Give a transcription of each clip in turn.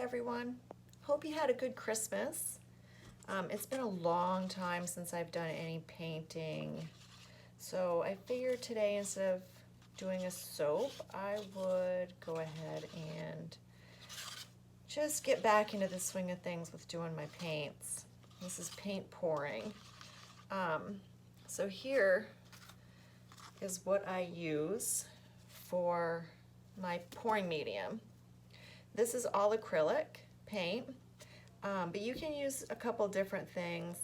everyone. Hope you had a good Christmas. It's been a long time since I've done any painting, so I figured today instead of doing a soap, I would go ahead and just get back into the swing of things with doing my paints. This is paint pouring. So here is what I use for my pouring medium. This is all acrylic paint, but you can use a couple different things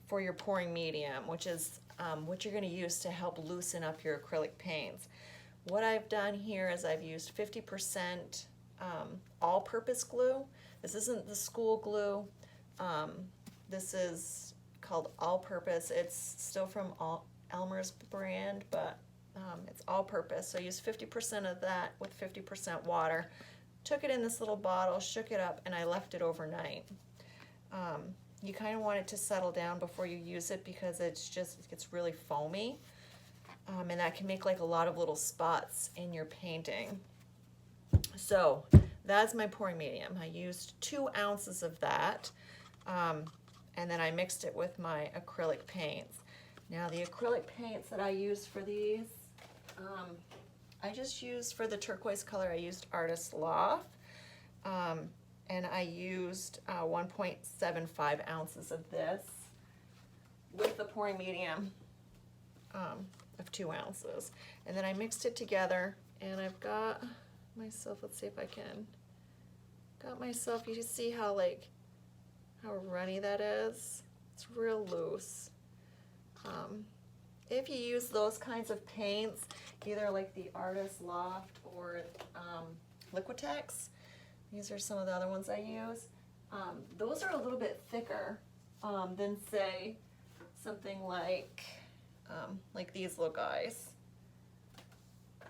for your pouring medium, which is what you're going to use to help loosen up your acrylic paints. What I've done here is I've used 50% all-purpose glue. This isn't the school glue. This is called all-purpose. It's still from Elmer's brand, but it's all-purpose. So I use 50% of that with 50% water. Took it in this little bottle, shook it up, and I left it overnight. You kind of want it to settle down before you use it because it gets really foamy, and that can make like a lot of little spots in your painting. So that's my pouring medium. I used 2 ounces of that, and then I mixed it with my acrylic paints. Now the acrylic paints that I used for these, I just used, for the turquoise color, I used Artist Loft, and I used 1.75 ounces of this with the pouring medium of 2 ounces. And then I mixed it together, and I've got myself, let's see if I can, you can see how runny that is. It's real loose. If you use those kinds of paints, either like the Artist Loft or Liquitex, these are some of the other ones I use, those are a little bit thicker than, say, something like these little guys.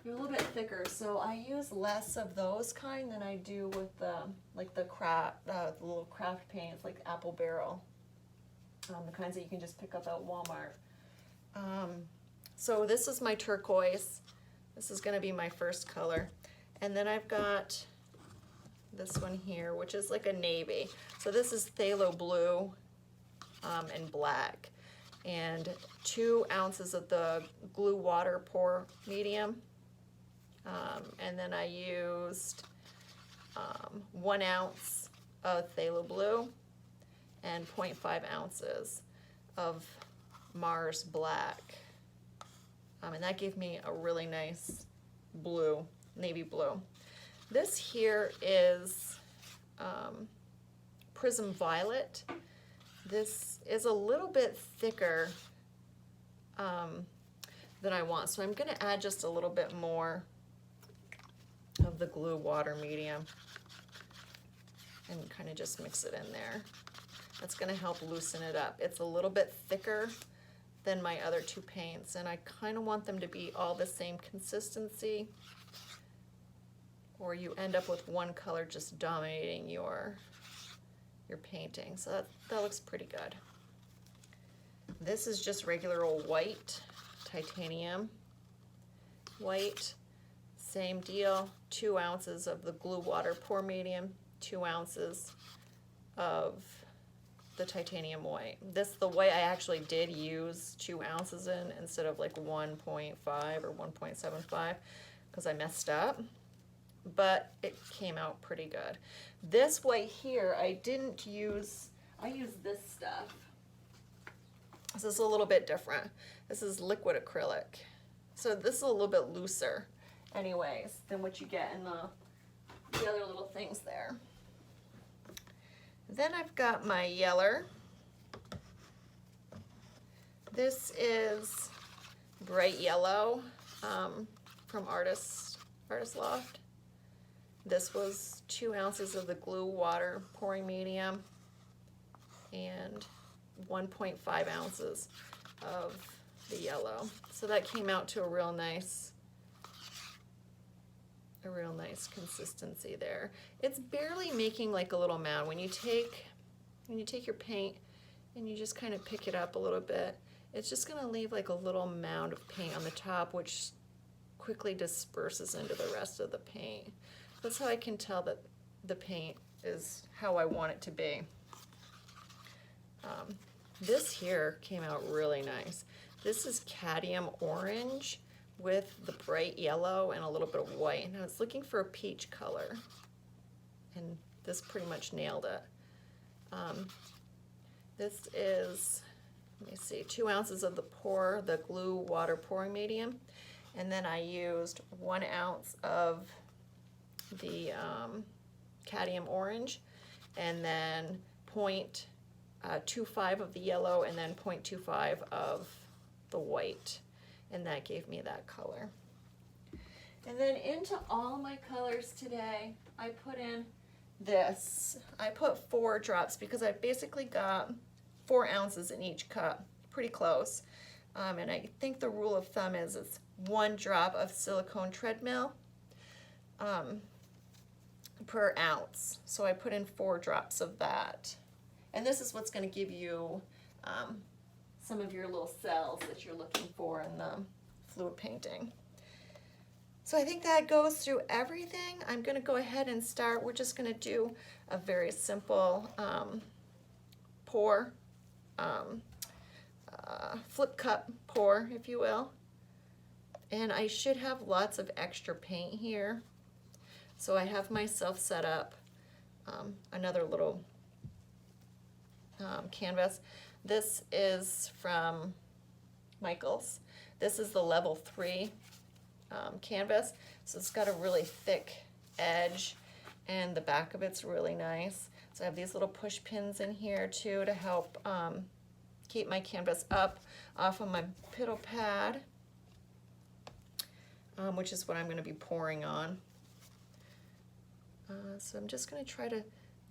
They're a little bit thicker, so I use less of those kind than I do with the little craft paints like Apple Barrel, the kinds that you can just pick up at Walmart. So this is my turquoise. This is going to be my first color. And then I've got this one here, which is like a navy. So this is phthalo blue and black. And 2 ounces of the glue water pour medium. And then I used 1 ounce of phthalo blue and 0.5 ounces of Mars Black, and that gave me a really nice blue, navy blue. This here is Prism Violet. This is a little bit thicker than I want, so I'm going to add just a little bit more of the glue water medium and kind of just mix it in there. That's going to help loosen it up. It's a little bit thicker than my other 2 paints, and I kind of want them to be all the same consistency, or you end up with one color just dominating your painting. So that looks pretty good. This is just regular old white, titanium white. Same deal, 2 ounces of the glue water pour medium, 2 ounces of the titanium white. The white I actually did use 2 ounces in instead of like 1.5 or 1.75 because I messed up, but it came out pretty good. This white here I didn't use, I used this stuff. This is a little bit different. This is liquid acrylic. So this is a little bit looser anyways than what you get in the other little things there. Then I've got my yeller. This is bright yellow from Artist Loft. This was 2 ounces of the glue water pouring medium and 1.5 ounces of the yellow. So that came out to a real nice consistency there. It's barely making like a little mound. When you take your paint and you just kind of pick it up a little bit, it's just going to leave like a little mound of paint on the top, which quickly disperses into the rest of the paint. That's how I can tell that the paint is how I want it to be. This here came out really nice. This is cadmium orange with the bright yellow and a little bit of white. And I was looking for a peach color, and this pretty much nailed it. This is, let me see, 2 ounces of the glue water pouring medium, and then I used 1 ounce of the cadmium orange, and then 0.25 of the yellow, and then 0.25 of the white, and that gave me that color. And then into all my colors today, I put in this. I put 4 drops because I basically got 4 ounces in each cup, pretty close. And I think the rule of thumb is it's 1 drop of silicone treadmill per ounce. So I put in 4 drops of that. And this is what's going to give you some of your little cells that you're looking for in the fluid painting. So I think that goes through everything. I'm going to go ahead and start. We're just going to do a very simple pour, flip cup pour, if you will. And I should have lots of extra paint here. So I have myself set up another little canvas. This is from Michaels. This is the level 3 canvas. So it's got a really thick edge, and the back of it's really nice. So I have these little push pins in here too to help keep my canvas up off of my piddle pad, which is what I'm going to be pouring on. So I'm just going to try to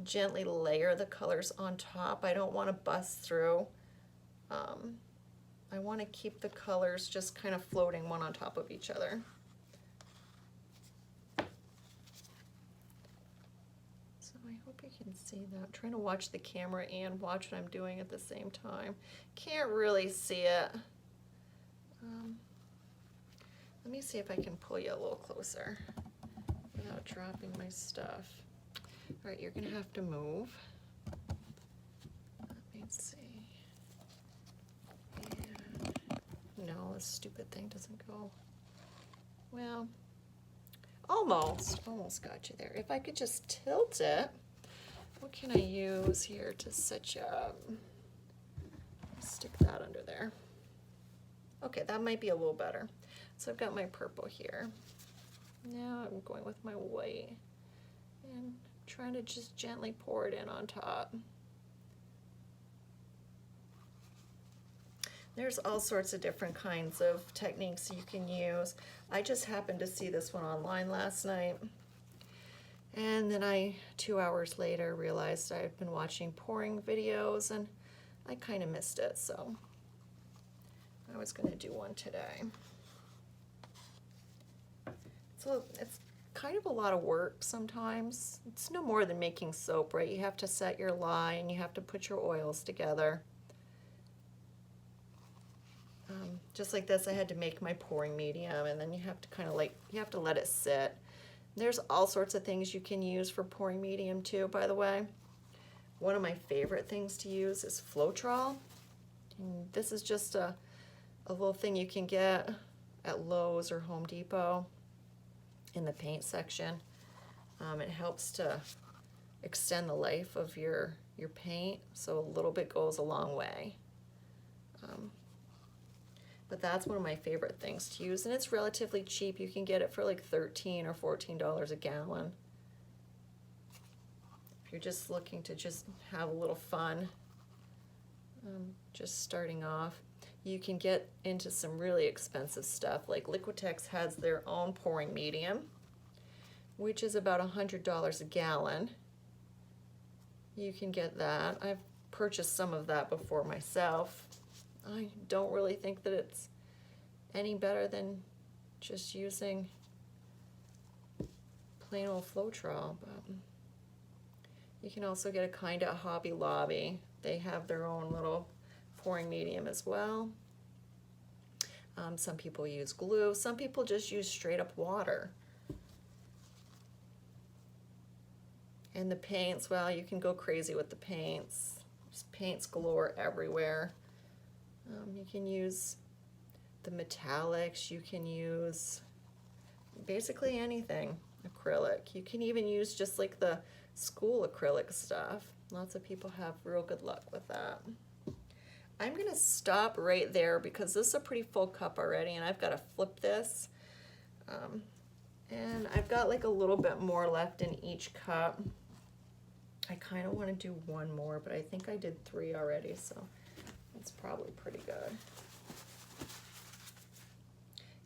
gently layer the colors on top. I don't want to bust through. I want to keep the colors just kind of floating one on top of each other. So I hope you can see that. I'm trying to watch the camera and watch what I'm doing at the same time. Can't really see it. Let me see if I can pull you a little closer without dropping my stuff. All right, you're gonna have to move. Let me see. And no, this stupid thing doesn't go. Well, almost got you there. If I could just tilt it, what can I use here to set you up? Stick that under there. Okay, that might be a little better. So I've got my purple here. Now I'm going with my white and trying to just gently pour it in on top. There's all sorts of different kinds of techniques you can use. I just happened to see this one online last night, and then 2 hours later, realized I had been watching pouring videos and I kind of missed it, so I was going to do one today. So it's kind of a lot of work sometimes. It's no more than making soap, right? You have to set your lye and you have to put your oils together. Just like this, I had to make my pouring medium, and then you have to kind of you have to let it sit. There's all sorts of things you can use for pouring medium too, by the way. One of my favorite things to use is Floetrol. And this is just a little thing you can get at Lowe's or Home Depot in the paint section. It helps to extend the life of your paint, so a little bit goes a long way. But that's one of my favorite things to use, and it's relatively cheap. You can get it for like $13 or $14 a gallon. If you're just looking to just have a little fun, just starting off. You can get into some really expensive stuff, like Liquitex has their own pouring medium, which is about $100 a gallon. You can get that. I've purchased some of that before myself. I don't really think that it's any better than just using plain old Floetrol, but you can also get a kind at Hobby Lobby. They have their own little pouring medium as well. Some people use glue. Some people just use straight up water. And the paints, well, you can go crazy with the paints. There's paints galore everywhere. You can use the metallics, you can use basically anything acrylic. You can even use just like the school acrylic stuff. Lots of people have real good luck with that. I'm gonna stop right there because this is a pretty full cup already and I've got to flip this. And I've got like a little bit more left in each cup. I kind of want to do one more, but I think I did 3 already, so it's probably pretty good.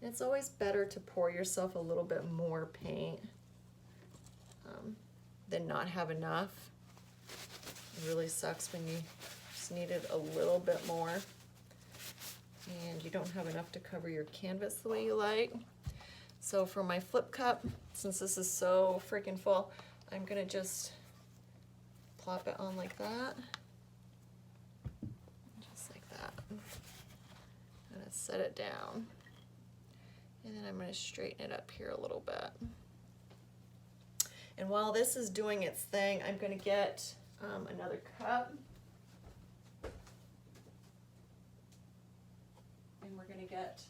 And it's always better to pour yourself a little bit more paint than not have enough. It really sucks when you just needed a little bit more and you don't have enough to cover your canvas the way you like. So for my flip cup, since this is so freaking full, I'm gonna just plop it on like that. Just like that. I'm gonna set it down. And then I'm gonna straighten it up here a little bit. And while this is doing its thing, I'm gonna get another cup. And we're gonna get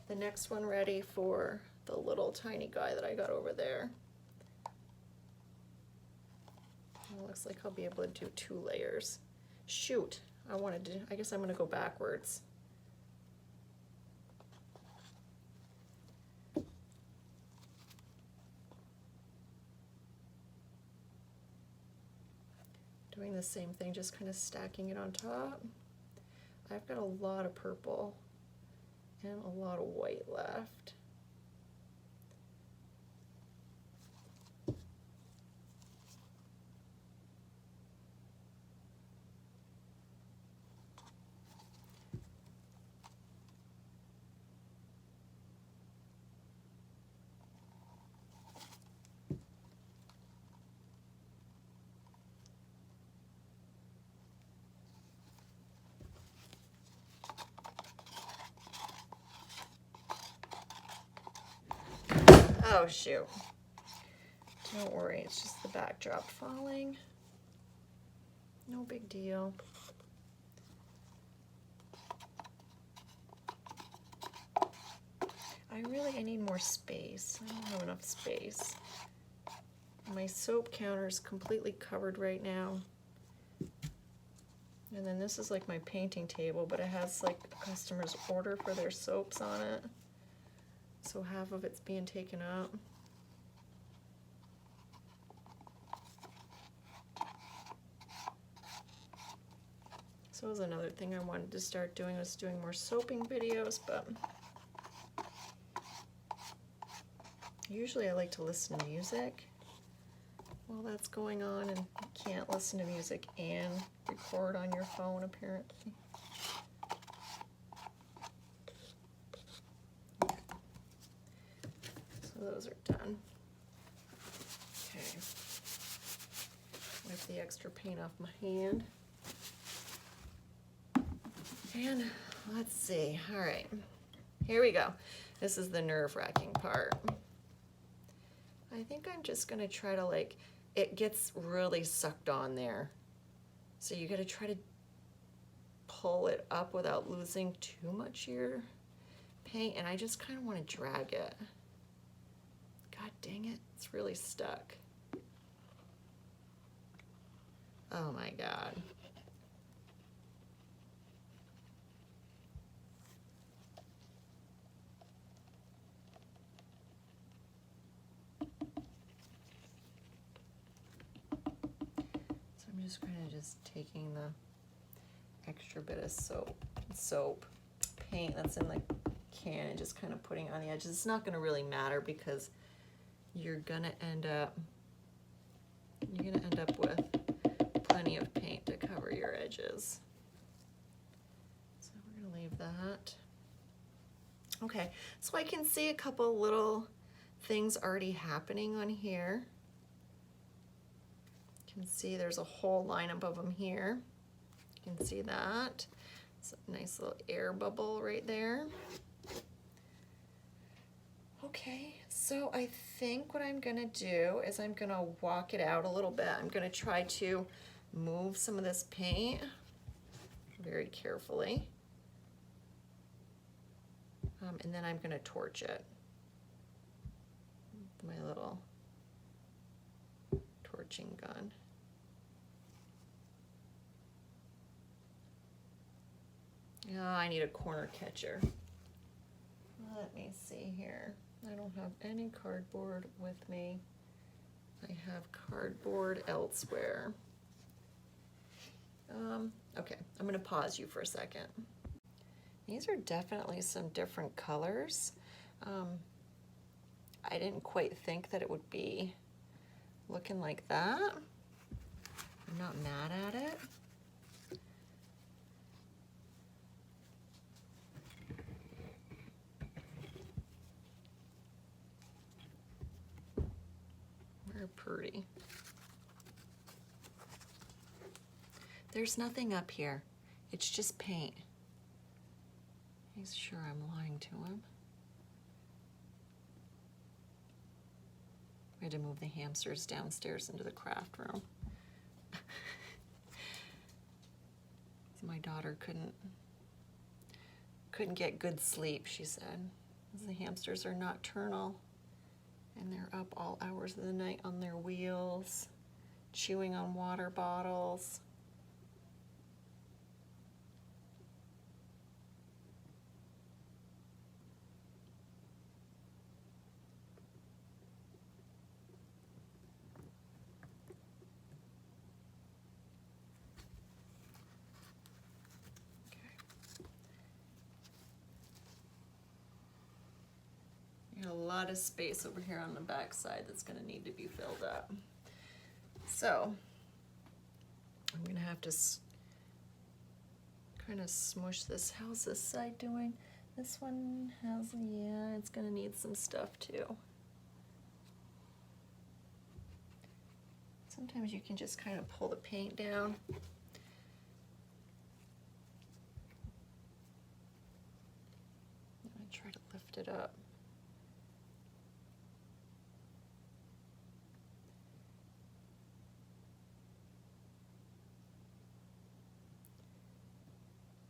the next one ready for the little tiny guy that I got over there. It looks like I'll be able to do 2 layers. Shoot, I guess I'm gonna go backwards. Doing the same thing, just kind of stacking it on top. I've got a lot of purple and a lot of white left. Oh shoot. Don't worry, it's just the backdrop falling. No big deal. I need more space. I don't have enough space. My soap counter is completely covered right now. And then this is like my painting table, but it has like a customer's order for their soaps on it. So half of it's being taken up. So that was another thing I wanted to start doing, was doing more soaping videos, but usually I like to listen to music while that's going on, and you can't listen to music and record on your phone apparently. So those are done. Okay. Wipe the extra paint off my hand. And let's see. All right. Here we go. This is the nerve-wracking part. I think I'm just gonna try to, like, it gets really sucked on there. So you gotta try to pull it up without losing too much of your paint, and I just kind of want to drag it. God dang it, it's really stuck. Oh my God. So I'm just kind of taking the extra bit of soap paint that's in the can and just kind of putting it on the edges. It's not going to really matter because you're gonna end up with plenty of paint to cover your edges. So we're gonna leave that. Okay, so I can see a couple little things already happening on here. You can see there's a whole line above them here. You can see that. It's a nice little air bubble right there. Okay, So I think what I'm gonna do is I'm gonna walk it out a little bit. I'm gonna try to move some of this paint very carefully. And then I'm gonna torch it with my little torching gun. Oh, I need a corner catcher. Let me see here. I don't have any cardboard with me. I have cardboard elsewhere. Okay, I'm gonna pause you for a second. These are definitely some different colors. I didn't quite think that it would be looking like that. I'm not mad at it. They're pretty. There's nothing up here. It's just paint. He's sure I'm lying to him. I had to move the hamsters downstairs into the craft room. So my daughter couldn't get good sleep, she said. The hamsters are nocturnal and they're up all hours of the night on their wheels, chewing on water bottles. A lot of space over here on the back side that's going to need to be filled up. So I'm going to have to kind of smush this. How's this side doing? This one has, yeah, it's going to need some stuff too. Sometimes you can just kind of pull the paint down. I try to lift it up.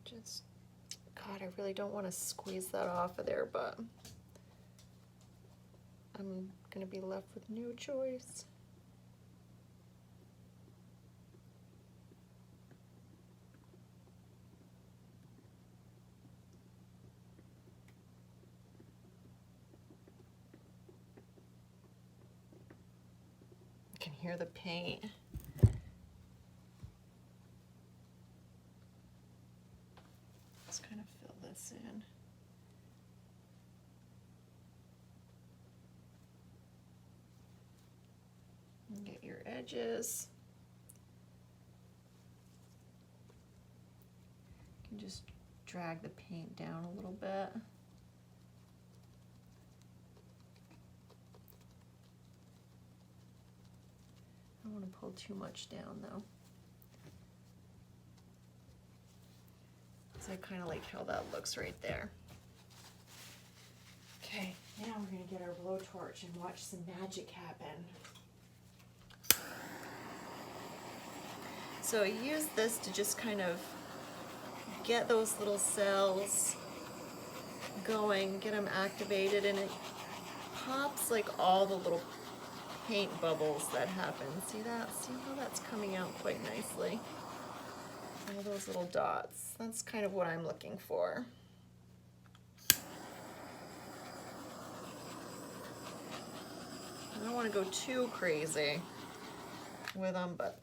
Just, God, I really don't want to squeeze that off of there, but I'm gonna be left with no choice. I can hear the paint. Just kind of fill this in. And get your edges. You can just drag the paint down a little bit. I don't want to pull too much down though. So I kind of like how that looks right there. Okay, now we're gonna get our blowtorch and watch some magic happen. So I use this to just kind of get those little cells going, get them activated, and it pops like all the little paint bubbles that happen. See that? See how that's coming out quite nicely? All those little dots. That's kind of what I'm looking for. I don't want to go too crazy with them, but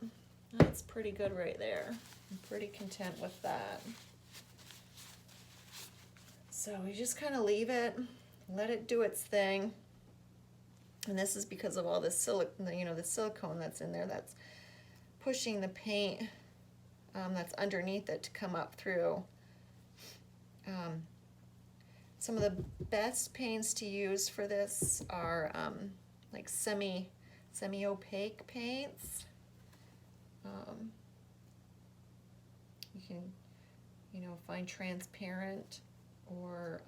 that's pretty good right there. I'm pretty content with that. So we just kind of leave it, let it do its thing. And this is because of all the the silicone that's in there that's pushing the paint that's underneath it to come up through. Some of the best paints to use for this are like semi-opaque paints. You can, find transparent or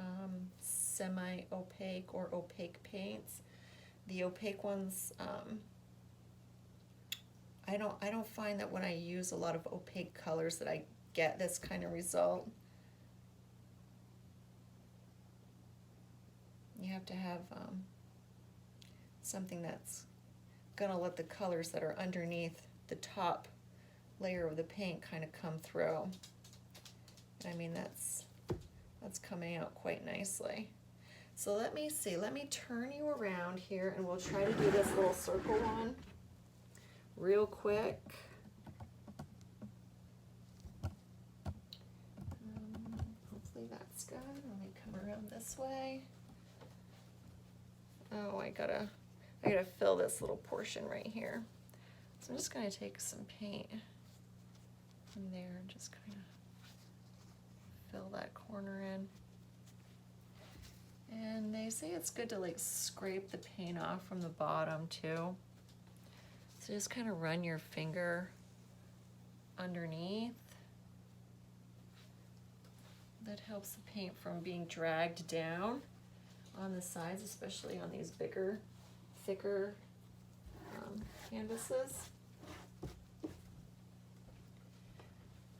semi-opaque or opaque paints. The opaque ones, I don't find that when I use a lot of opaque colors that I get this kind of result. You have to have something that's gonna let the colors that are underneath the top layer of the paint kind of come through. I mean, that's coming out quite nicely. So let me see, let me turn you around here and we'll try to do this little circle one real quick. Hopefully that's good. Let me come around this way. Oh, I gotta fill this little portion right here. So I'm just gonna take some paint from there and just kind of fill that corner in. And they say it's good to like scrape the paint off from the bottom too. So just kind of run your finger underneath. That helps the paint from being dragged down on the sides, especially on these bigger, thicker canvases.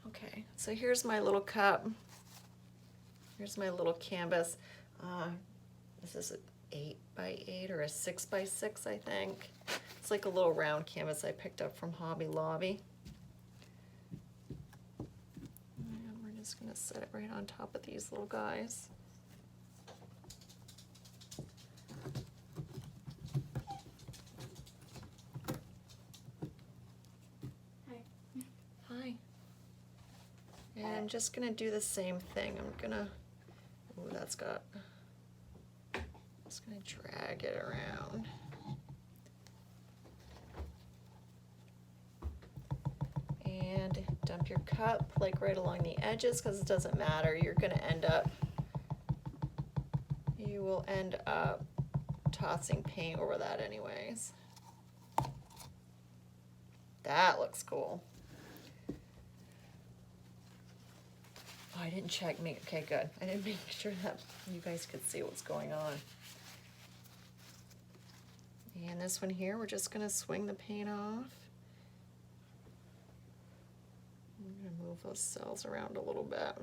Okay, so here's my little cup. Here's my little canvas. This is an 8x8 or a 6x6, I think. It's like a little round canvas I picked up from Hobby Lobby. And we're just gonna set it right on top of these little guys. Hi. And I'm just gonna do the same thing. I'm gonna, oh, that's got, just gonna drag it around. And dump your cup like right along the edges, because it doesn't matter. You're gonna end up, you will end up tossing paint over that anyways. That looks cool. Oh, I didn't check, okay, good. I didn't make sure that you guys could see what's going on. And this one here, we're just gonna swing the paint off. I'm gonna move those cells around a little bit.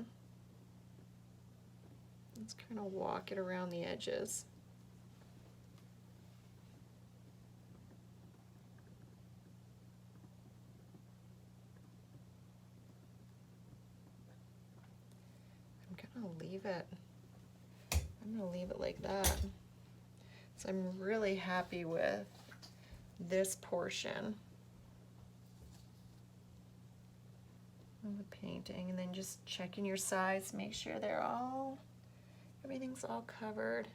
Let's kind of walk it around the edges. I'm gonna leave it like that. So I'm really happy with this portion of the painting, and then just checking your sides, make sure everything's all covered.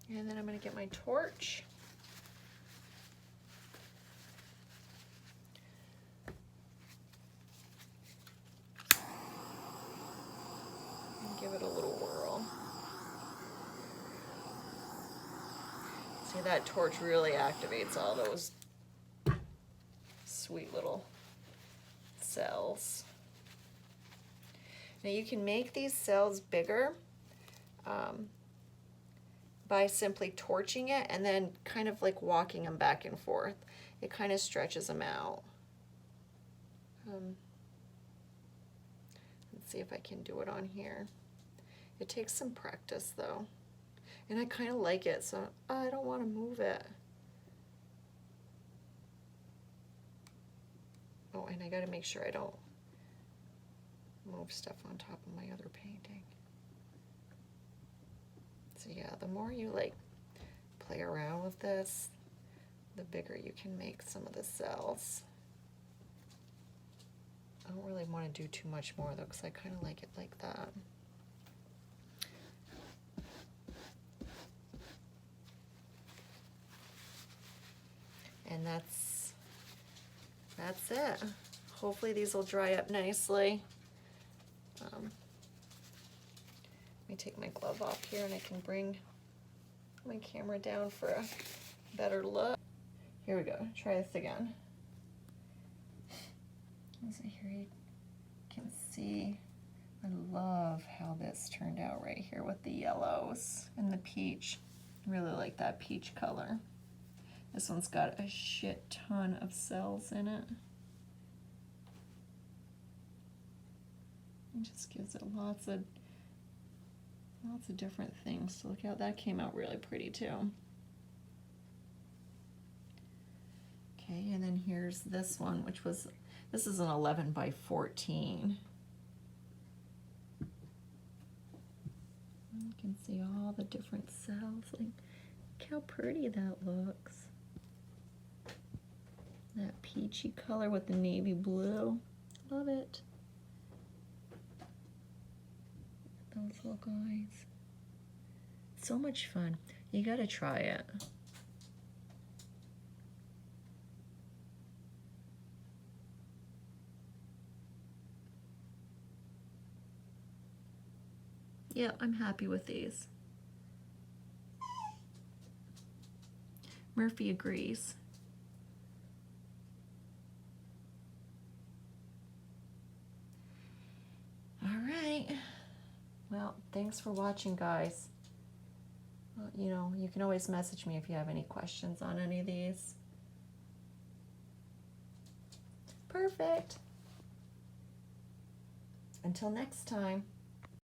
And then I'm gonna get my torch. Give it a little whirl. See, that torch really activates all those sweet little cells. Now you can make these cells bigger by simply torching it and then kind of like walking them back and forth. It kind of stretches them out. Let's see if I can do it on here. It takes some practice though, and I kind of like it, so I don't want to move it. Oh, and I got to make sure I don't move stuff on top of my other painting. So yeah, the more you like play around with this, the bigger you can make some of the cells. I don't really want to do too much more though, because I kind of like it like that. And that's it. Hopefully these will dry up nicely. Let me take my glove off here and I can bring my camera down for a better look. Here we go, try this again. So here you see, I love how this turned out right here with the yellows and the peach. I really like that peach color. This one's got a shit ton of cells in it. It just gives it lots of different things. So look how that came out really pretty too. Okay, and then here's this one, this is an 11 by 14. You can see all the different cells. Like, look how pretty that looks. That peachy color with the navy blue. Love it. Those little guys. So much fun. You gotta try it. Yeah, I'm happy with these. Murphy agrees. All right. Well, thanks for watching, guys. You know, you can always message me if you have any questions on any of these. Perfect. Until next time.